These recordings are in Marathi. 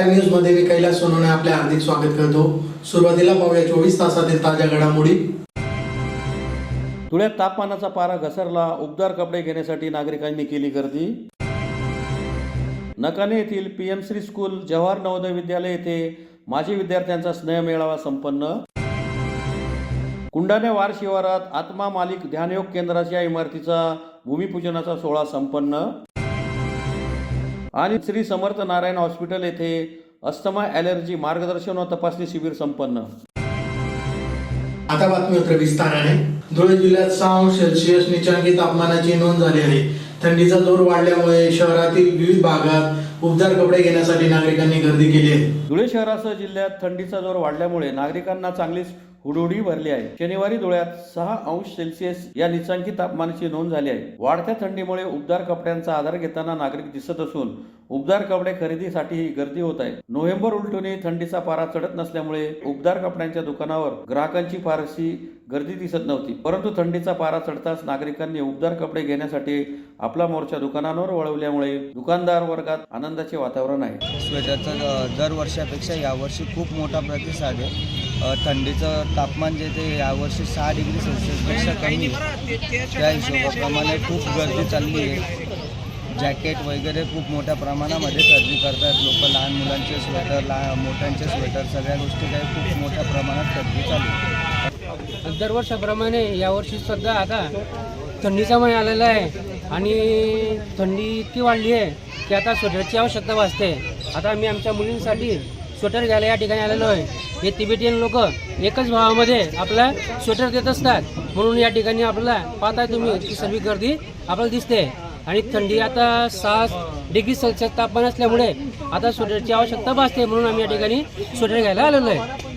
प्राईम न्यूज मध्ये मी कैलास सोनवणे आपले हार्दिक स्वागत करतो। सुरुवातीला पाहूया 24 तासातील ताज्या घडामोडी। धुळ्यात तापमानाचा पारा घसरला, उबदार कपडे घेण्यासाठी नागरिकांनी केली गर्दी। नकाने येथील PM श्री स्कूल जवाहर नवोदय विद्यालय येथे माजी विद्यार्थ्यांचा स्नेह मेळावा संपन्न। कुंडाणे वार शिवारात आत्मा मालिक ध्यानयोग केंद्राच्या इमारतीचा भूमिपूजनाचा सोहळा संपन्न। आणि श्री समर्थ नारायण हॉस्पिटल येथे अस्थमा ॲलर्जी मार्गदर्शन व तपासणी शिबिर संपन्न। आता बातमी विस्ताराने। धुळे जिल्ह्यात 6°C नीचांकी तापमानाची नोंद झाली आहे। थंडीचा जोर वाढल्यामुळे शहरातील विविध भागात उबदार कपडे घेण्यासाठी नागरिकांनी गर्दी केली आहे। धुळे शहरासह जिल्ह्यात थंडीचा जोर वाढल्यामुळे नागरिकांना चांगलीच हुडहुडी भरली आहे। शनिवारी धुळ्यात 6°C या नीचांकी तापमानाची नोंद झाली आहे। वाढत्या थंडीमुळे उबदार कपड्यांचा आधार घेताना नागरिक दिसत असून उबदार कपडे खरेदीसाठी गर्दी होत आहे। नोव्हेंबर उलटूनही थंडीचा पारा चढत नसल्यामुळे उबदार कपड्यांच्या दुकानावर ग्राहकांची फारशी गर्दी दिसत नव्हती, परंतु थंडीचा पारा चढताच नागरिकांनी उबदार कपडे घेण्यासाठी आपला मोर्चा दुकानांवर वळवल्यामुळे दुकानदार वर्गात आनंदाचे वातावरण आहे। स्वेटरचा दरवर्षापेक्षा यावर्षी खूप मोठा प्रतिसाद आहे। थंडीचं तापमान जे ते यावर्षी 6°C पेक्षा कमी आहे। त्या हिशोबाप्रमाणे खूप गर्दी चालली आहे। जॅकेट वगैरे खूप मोठ्या प्रमाणामध्ये खरेदी करतात लोक। लहान मुलांचे स्वेटर, मोठ्यांचे स्वेटर, सगळ्या गोष्टी काही खूप मोठ्या प्रमाणात खरेदी चालू आहे। दरवर्षाप्रमाणे यावर्षी सुद्धा आता थंडीचा महिना आलेला आहे आणि थंडी इतकी वाढली आहे की आता स्वेटरची आवश्यकता भासते। आता आम्ही आमच्या मुलींसाठी स्वेटर घ्यायला या ठिकाणी आलेलो आहे। हे तिबेटियन लोक एकच भावामध्ये आपला स्वेटर देत असतात, म्हणून या ठिकाणी आपल्याला पाहताय तुम्ही की सर्व गर्दी आपल्याला दिसते। आणि थंडी आता 6°C तापमान असल्यामुळे आता स्वेटरची आवश्यकता भासते, म्हणून आम्ही या ठिकाणी स्वेटर घ्यायला आलेलो आहे।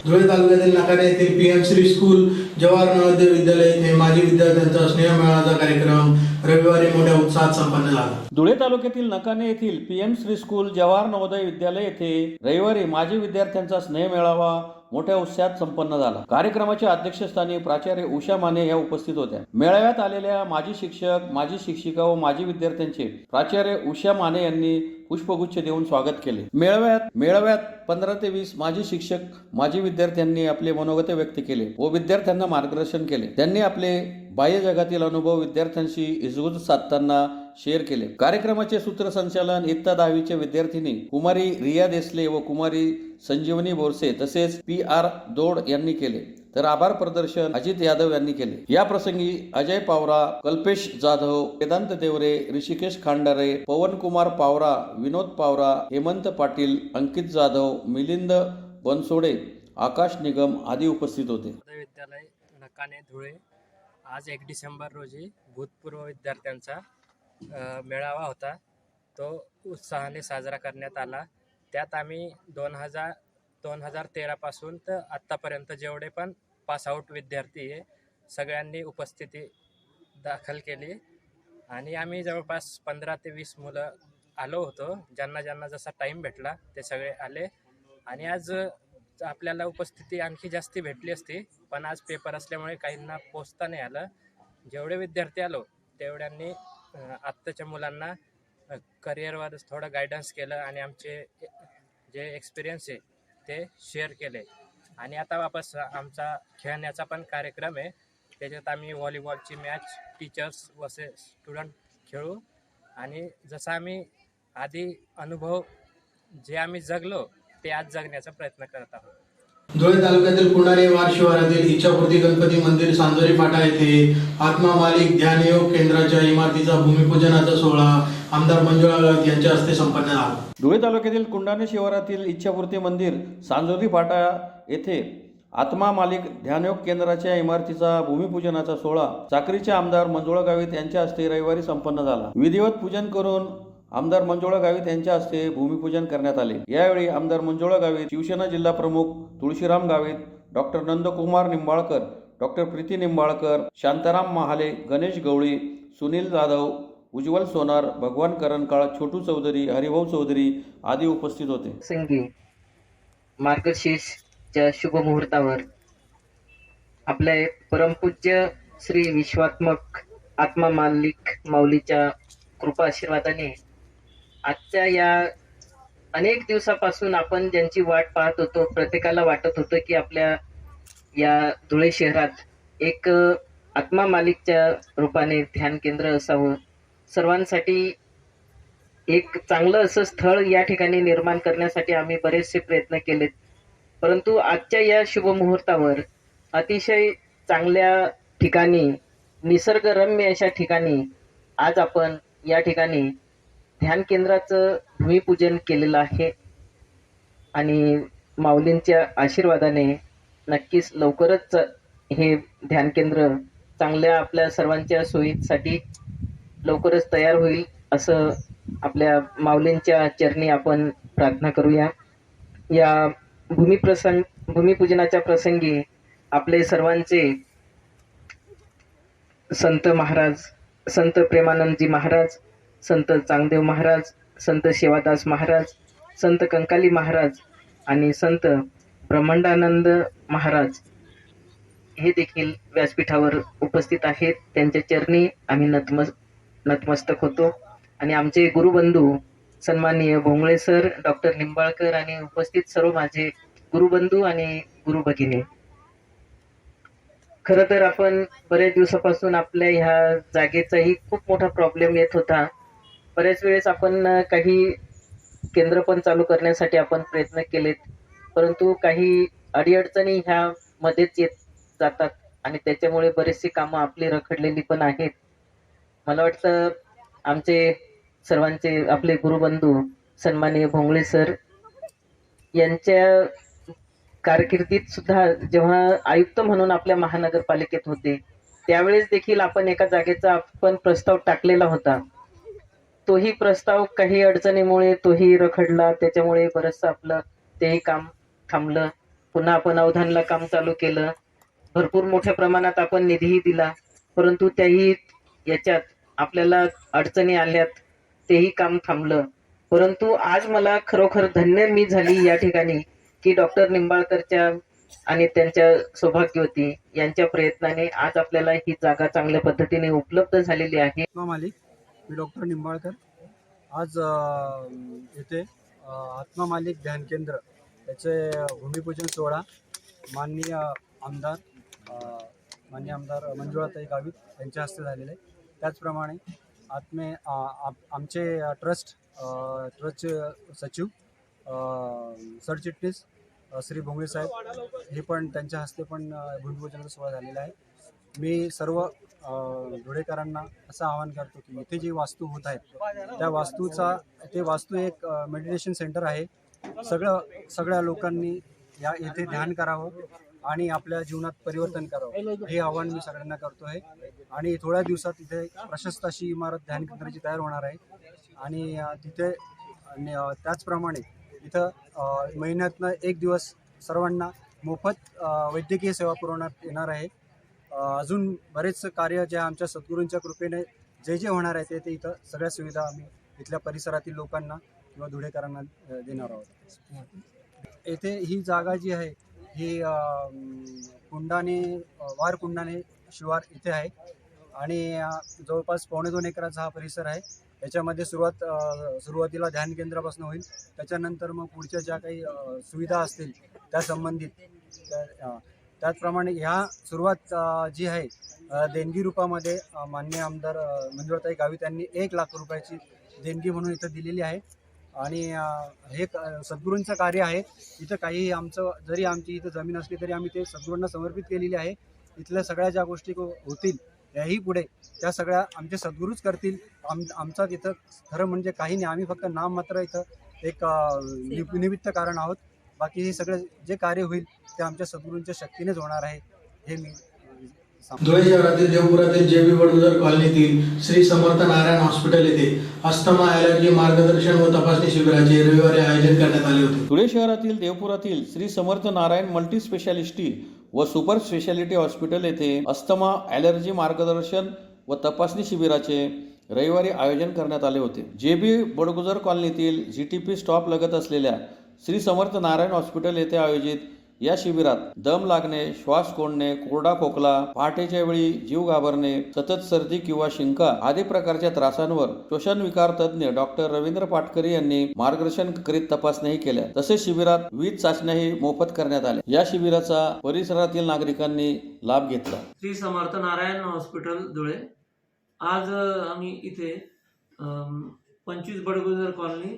धुळे तालुक्यातील नकाने येथील PM श्री स्कूल जवाहर नवोदय विद्यालय येथे माजी विद्यार्थ्यांचा स्नेह मेळाव्याचा कार्यक्रम रविवारी मोठ्या उत्साहात संपन्न झाला। धुळे तालुक्यातील नकाने येथील PM श्री स्कूल जवाहर नवोदय विद्यालय येथे रविवारी माजी विद्यार्थ्यांचा स्नेह मेळावा मोठ्या उत्साहात संपन्न झाला। कार्यक्रमाच्या अध्यक्षस्थानी प्राचार्य उषा माने या उपस्थित होत्या। मेळाव्यात आलेल्या माजी शिक्षक, माजी शिक्षिका व माजी विद्यार्थ्यांचे प्राचार्य उषा माने यांनी पुष्पगुच्छ देऊन स्वागत केले। मेळाव्यात 15 ते 20 माजी शिक्षक, माजी विद्यार्थ्यांनी आपले मनोगत व्यक्त केले व विद्यार्थ्यांना मार्गदर्शन केले। त्यांनी आपले बाह्य जगातील अनुभव विद्यार्थ्यांशी इजगुज साधताना शेअर केले। कार्यक्रमाचे सूत्रसंचालन इयत्ता 10वीचे विद्यार्थिनी कुमारी रिया देसले व कुमारी संजीवनी बोरसे तसेच PR दोड यांनी केले, तर आभार प्रदर्शन अजित यादव यांनी केले। या प्रसंगी अजय पावरा, कल्पेश जाधव, वेदांत देवरे, ऋषिकेश खांडारे, पवन कुमार पावरा, विनोद पावरा, हेमंत पाटील, अंकित जाधव, मिलिंद बनसोडे, आकाश निगम आदी उपस्थित होते। विद्यालय नकाने धुळे आज 1 डिसेंबर रोजी भूतपूर्व विद्यार्थ्यांचा मेळावा होता। तो उत्साहाने साजरा करण्यात आला। त्यात आम्ही 2013 पासून तर आत्तापर्यंत जेवढे पण पासआउट विद्यार्थी आहे सगळ्यांनी उपस्थिती दाखल केली आणि आम्ही जवळपास 15 ते 20 मुलं आलो होतो। ज्यांना जसा टाईम भेटला ते सगळे आले आणि आज आपल्याला उपस्थिती आणखी जास्ती भेटली असती, पण आज पेपर असल्यामुळे काहींना पोचता नाही आलं। जेवढे विद्यार्थी आलो तेवढ्यांनी आत्ताच्या मुलांना करिअरवर थोडं गायडन्स केलं आणि आमचे जे एक्सपिरियन्स आहे ते शेअर केले। आणि आता वापस आमचा खेळण्याचा पण कार्यक्रम आहे, त्याच्यात आम्ही व्हॉलीबॉलची मॅच टीचर्स वसे स्टुडंट खेळू आणि जसं आम्ही आधी अनुभव जे आम्ही जगलो ते आज जगण्याचा प्रयत्न करत आहोत। धुळे तालुक्यातील कुंडाणे वार शिवारातील इच्छापूर्ती गणपती मंदिर सांजोरी फाटा येथे आत्मा मालिक ध्यानयोग केंद्राच्या इमारतीचा भूमिपूजनाचा सोहळा आमदार मंजुळा गावित यांच्या हस्ते संपन्न झाला। धुळे तालुक्यातील कुंडाणे शिवारातील इच्छापूर्ती मंदिर सांजोरी फाटा येथे आत्मा मालिक ध्यानयोग केंद्राच्या इमारतीचा भूमिपूजनाचा सोहळा चाकरीचे आमदार मंजुळा गावित यांच्या हस्ते रविवारी संपन्न झाला। विधिवत पूजन करून आमदार मंजुळा गावित यांच्या हस्ते भूमिपूजन करण्यात आले। यावेळी आमदार मंजुळा गावित, शिवसेना जिल्हा प्रमुख तुळशीराम गावित, डॉक्टर नंदकुमार निंबाळकर, डॉक्टर प्रीती निंबाळकर, शांताराम महाले, गणेश गवळी, सुनील जाधव, उज्ज्वल सोनार, भगवान करंकाळ, छोटू चौधरी, हरिभाऊ चौधरी आदी उपस्थित होते। संगी मार्गशीर्षच्या शुभ मुहूर्तावर आपले परमपूज्य श्री विश्वात्मक आत्मा मालिक माऊलीच्या कृपा आशीर्वादाने आजच्या या अनेक दिवसापासून आपण ज्यांची वाट पाहत होतो, प्रत्येकाला वाटत होतं की आपल्या या धुळे शहरात एक आत्मा मालिकच्या रूपाने ध्यान केंद्र असावं, सर्वांसाठी एक चांगलं असं स्थळ या ठिकाणी निर्माण करण्यासाठी आम्ही बरेचसे प्रयत्न केलेत. परंतु आजच्या या शुभ मुहूर्तावर अतिशय चांगल्या ठिकाणी, निसर्गरम्य अशा ठिकाणी आज आपण या ठिकाणी ध्यान केंद्राचं भूमिपूजन केलेलं आहे आणि माऊलींच्या आशीर्वादाने नक्कीच लवकरच हे ध्यान केंद्र चांगल्या आपल्या सर्वांच्या सोयीसाठी लवकरच तयार होईल असं आपल्या माऊलींच्या चरणी आपण प्रार्थना करूया. या भूमिपूजनाच्या प्रसंगी आपले सर्वांचे संत महाराज, संत प्रेमानंदजी महाराज, संत चांगदेव महाराज, संत शेवादास महाराज, संत कंकाली महाराज आणि संत ब्रह्मांडानंद महाराज हे देखील व्यासपीठावर उपस्थित आहेत. त्यांच्या चरणी आम्ही नतमस्तक होतो आणि आमचे गुरुबंधू सन्माननीय भोंगळे सर, डॉक्टर निंबाळकर आणि उपस्थित सर्व माझे गुरुबंधू आणि गुरु भगिनी. खरं तर आपण बरेच दिवसापासून आपल्या ह्या जागेचाही खूप मोठा प्रॉब्लेम येत होता. बऱ्याच वेळेस आपण काही केंद्र पण चालू करण्यासाठी आपण प्रयत्न केलेत, परंतु काही अडीअडचणी ह्या मध्येच येत जातात आणि त्याच्यामुळे बरेचशी कामं आपली रखडलेली पण आहेत. मला वाटतं आमचे सर्वांचे आपले गुरुबंधू सन्माननीय भोंगळे सर यांच्या कारकिर्दीत सुद्धा जेव्हा आयुक्त म्हणून आपल्या महानगरपालिकेत होते त्यावेळेस देखील आपण एका जागेचा आपण प्रस्ताव टाकलेला होता. तोही प्रस्ताव काही अडचणीमुळे तोही रखडला, त्याच्यामुळे बरंचसं आपलं तेही काम थांबलं. पुन्हा आपण अवधानला काम चालू केलं, भरपूर मोठ्या प्रमाणात आपण निधीही दिला, परंतु त्याही याच्यात आपल्याला अडचणी आल्यात, तेही काम थांबलं. परंतु आज मला खरोखर धन्य मी झाली या ठिकाणी की डॉक्टर निंबाळकरच्या आणि त्यांच्या सौभाग्यवती यांच्या प्रयत्नाने आज आपल्याला ही जागा चांगल्या पद्धतीने उपलब्ध झालेली आहे. आत्मा मालिक, मी डॉक्टर निंबाळकर. आज येथे आत्मा मालिक ध्यान केंद्र याचे भूमिपूजन सोहळा माननीय आमदार मंजुळाताई गावित यांच्या हस्ते झालेले आहे. त्याचप्रमाणे आमचे ट्रस्टचे सचिव सरचिटणीस श्री भोंगळे साहेब हे पण त्यांच्या हस्ते पण भूमिपूजनाचा सोहळा झालेला आहे. मी सर्व धुळेकरांना असं आवाहन करतो की इथे जी वास्तू होत आहेत त्या वास्तू एक मेडिटेशन सेंटर आहे. सगळ्या लोकांनी इथे ध्यान करावं आणि आपल्या जीवनात परिवर्तन करावं हे आवाहन मी सगळ्यांना करतो आहे. आणि थोड्या दिवसात इथे प्रशस्त अशी इमारत ध्यान केंद्राची तयार होणार आहे आणि तिथे त्याचप्रमाणे इथं महिन्यातनं एक दिवस सर्वांना मोफत वैद्यकीय सेवा पुरवण्यात येणार आहे. अजून बरेच कार्य जे आमच्या सद्गुरूंच्या कृपेने जे होणार आहे ते इथं सगळ्या सुविधा आम्ही इथल्या परिसरातील लोकांना किंवा धुळेकरांना देणार आहोत. येथे ही जागा जी आहे ही कुंडाणे शिवार इथे आहे आणि जवळपास 2.25 एकराचा हा परिसर आहे. याच्यामध्ये सुरुवातीला ध्यान केंद्रापासून होईल, त्याच्यानंतर मग पुढच्या ज्या काही सुविधा असतील त्या संबंधित त्याचप्रमाणे ह्या सुरुवात जी आहे देणगी रूपामध्ये माननीय आमदार मंजुळाताई गावित यांनी 1 लाख रुपयाची देणगी म्हणून इथं दिलेली आहे. आणि हे सद्गुरूंचं कार्य आहे. इथं काही जरी आमची इथं जमीन असली तरी आम्ही ते सद्गुरूंना समर्पित केलेली आहे. इथल्या सगळ्या ज्या गोष्टी होतील याही पुढे त्या सगळ्या आमचे सद्गुरूच करतील. आमचा तिथं खरं म्हणजे काही नाही, आम्ही फक्त नाम मात्र इथं एक निमित्त कारण आहोत. बाकी हे सगळं जे कार्य होईल ते आमच्या सद्गुरूंच्या शक्तीनेच होणार आहे हे मी धुळे शहरातील देवपुरातील JB वडूजर कॉलनीतील श्री समर्थ नारायण हॉस्पिटल येथे अस्थमा ॲलर्जी मार्गदर्शन व तपासणी शिबिराचे रविवारी आयोजन करण्यात आले होते. धुळे शहरातील देवपुरातील श्री समर्थ नारायण मल्टी स्पेशालिटी व सुपर स्पेशालिटी हॉस्पिटल येथे अस्थमा ॲलर्जी मार्गदर्शन व तपासणी शिबिराचे रविवारी आयोजन करण्यात आले होते. JB बडगुजर कॉलनीतील GTP स्टॉप लगत असलेल्या श्री समर्थ नारायण हॉस्पिटल येथे आयोजित या शिबिरात दम लागणे, श्वास कोंडणे, कोरडा खोकला, पहाटेच्या वेळी जीव घाबरणे, सतत सर्दी किंवा शिंका आदी प्रकारच्या त्रासांवर श्वसन विकार तज्ज्ञ डॉक्टर रवींद्र पाटकरी यांनी मार्गदर्शन करीत तपासण्याही केल्या. तसेच शिबिरात विविध चाचण्याही मोफत करण्यात आल्या. या शिबिराचा परिसरातील नागरिकांनी लाभ घेतला. श्री समर्थ नारायण हॉस्पिटल धुळे. आज आम्ही इथे 25 बडगुजर कॉलनी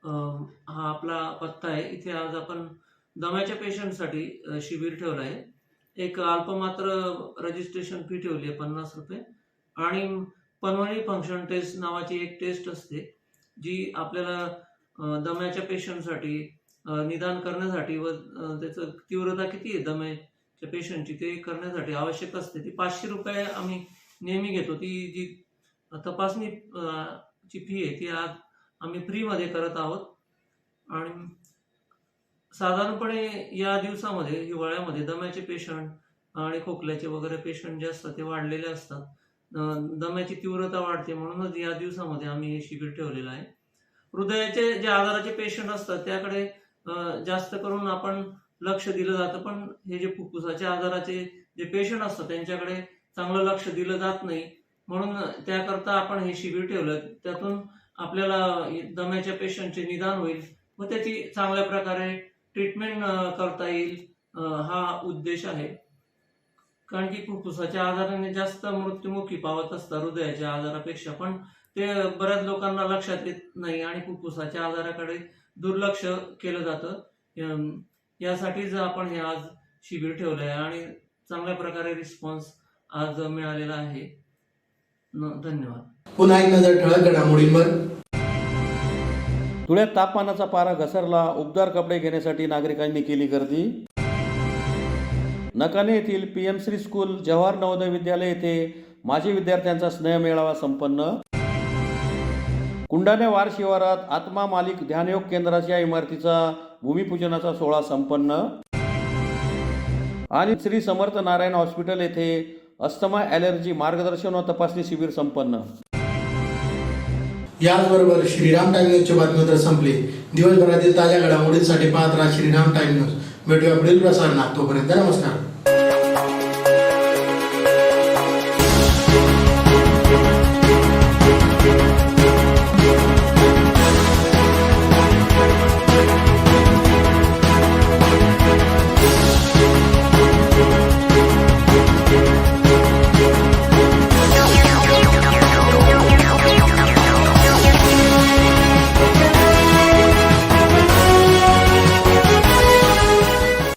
हा आपला पत्ता आहे. इथे आज आपण दम्याच्या पेशंटसाठी शिबिर ठेवलं आहे. एक अल्पमात्र रजिस्ट्रेशन फी ठेवली आहे 50 रुपये आणि पल्मोनरी फंक्शन टेस्ट नावाची एक टेस्ट असते जी आपल्याला दम्याच्या पेशंटसाठी निदान करण्यासाठी व त्याचं तीव्रता किती आहे दम्याच्या पेशंटची ते करण्यासाठी आवश्यक असते. ती 500 रुपये आम्ही नेहमी घेतो. ती जी तपासणी ची फी आहे ती आज आम्ही फ्रीमध्ये करत आहोत. आणि साधारणपणे या दिवसामध्ये हिवाळ्यामध्ये दम्याचे पेशंट आणि खोकल्याचे वगैरे पेशंट जे असतात ते वाढलेले असतात. दम्याची तीव्रता वाढते म्हणूनच या दिवसामध्ये आम्ही हे शिबिर ठेवलेलं आहे. हृदयाचे जे आजाराचे पेशंट असतात त्याकडे जास्त करून आपण लक्ष दिलं जातं, पण हे जे फुफ्फुसाच्या आजाराचे जे पेशंट असतात त्यांच्याकडे चांगलं लक्ष दिलं जात नाही. म्हणून त्याकरता आपण हे शिबिर ठेवलं. त्यातून आपल्याला दम्याच्या पेशंटचे निदान होईल व त्याची चांगल्या प्रकारे ट्रीटमेंट करता येईल हा उद्देश आहे. कारण की फुफ्फुसाच्या आजाराने जास्त मृत्युमुखी पावत असतात हृदयाच्या आजारापेक्षा, पण ते बऱ्याच लोकांना लक्षात येत नाही आणि फुफ्फुसाच्या आजाराकडे दुर्लक्ष केलं जातं. यासाठीच आपण हे आज शिबिर ठेवलं आहे आणि चांगल्या प्रकारे रिस्पॉन्स आज मिळालेला आहे. धन्यवाद. पुन्हा एक नजर ठळक घडामोडींवर. धुळ्यात तापमानाचा पारा घसरला. उबदार कपडे घेण्यासाठी नागरिकांनी केली गर्दी. नकाने येथील PM श्री स्कूल जवाहर नवोदय विद्यालय येथे माजी विद्यार्थ्यांचा स्नेह मेळावा संपन्न. कुंडाणे वार शिवारात आत्मा मालिक ध्यानयोग केंद्राच्या इमारतीचा भूमिपूजनाचा सोहळा संपन्न. आणि श्री समर्थ नारायण हॉस्पिटल येथे अस्थमा ॲलर्जी मार्गदर्शन व तपासणी शिबिर संपन्न. याचबरोबर श्रीराम टाइम न्यूजचे बातमीपत्र संपले. दिवसभरातील ताज्या घडामोडींसाठी पाहत राहा श्रीराम टाइम न्यूज. भेटूया पुढील प्रसारणात. तोपर्यंत नमस्कार.